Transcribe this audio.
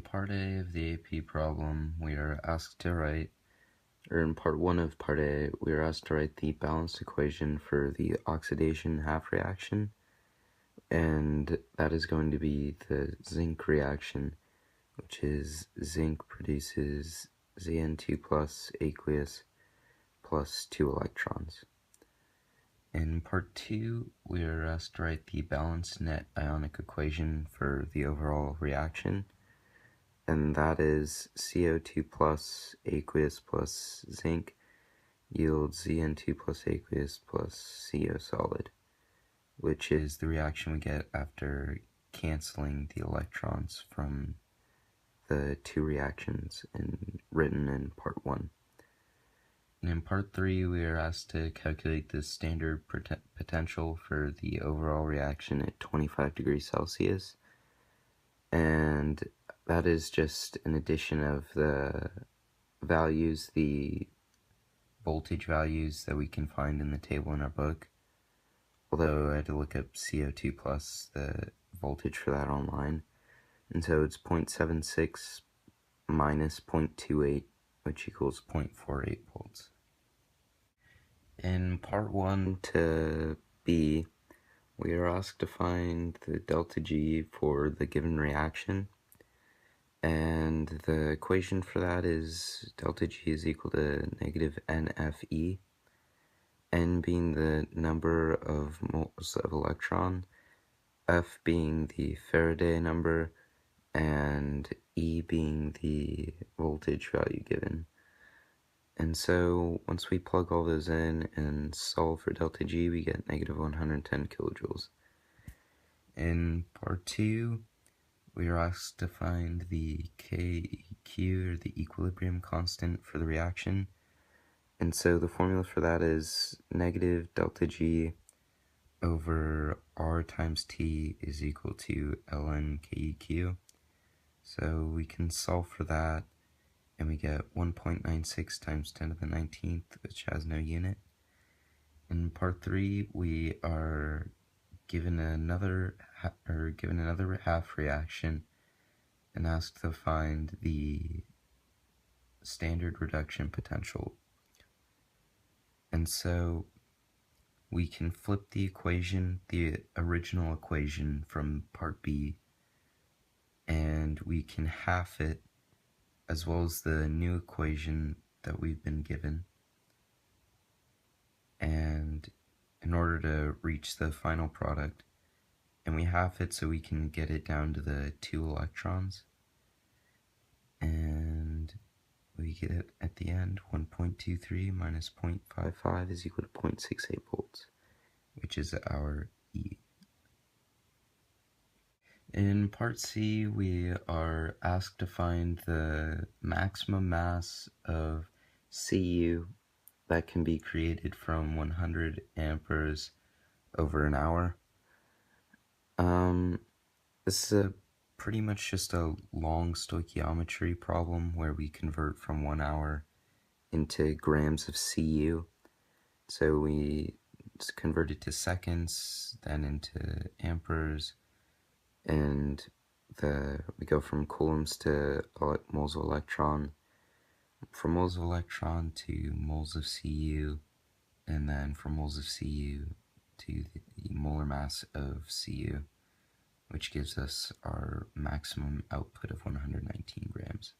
part A of the AP problem, we are asked to write, or in part 1 of part A, we are asked to write the balanced equation for the oxidation half reaction, and that is going to be the zinc reaction, which is zinc produces Zn2 plus aqueous plus 2 electrons. In part 2, we are asked to write the balanced net ionic equation for the overall reaction, and that is CO2 plus aqueous plus zinc yields Zn2 plus aqueous plus CO solid, which is the reaction we get after canceling the electrons from the two reactions written in part 1. And in part 3, we are asked to calculate the standard potential for the overall reaction at 25 degrees Celsius, and that is just an addition of the values, the voltage values that we can find in the table in our book, although I had to look up CO2 plus, the voltage for that online, and so it's 0.76 minus 0.28, which equals 0.48 volts. In part 1 to B, we are asked to find the delta G for the given reaction, and the equation for that is delta G is equal to negative NFE, N being the number of moles of electron, F being the Faraday number, and E being the voltage value given. And so once we plug all those in and solve for delta G, we get negative 110 kilojoules. In part 2, we are asked to find the KEQ, or the equilibrium constant, for the reaction. And so the formula for that is negative delta G over R times T is equal to ln KEQ. So we can solve for that, and we get 1.96 times 10 to the 19th, which has no unit. In part 3, we are given another half reaction and asked to find the standard reduction potential. And so we can flip the equation, the original equation from part B, and we can half it, as well as the new equation that we've been given, and in order to reach the final product, and we half it so we can get it down to the 2 electrons, and we get it at the end 1.23 minus 0.55 is equal to 0.68 volts, which is our E. In part C, we are asked to find the maximum mass of Cu that can be created from 100 amperes over an hour. This is pretty much just a long stoichiometry problem where we convert from 1 hour into grams of Cu. So we convert it to seconds, then into amperes, and we go from coulombs to moles of electron, from moles of electron to moles of Cu, and then from moles of Cu to the molar mass of Cu, which gives us our maximum output of 119 grams.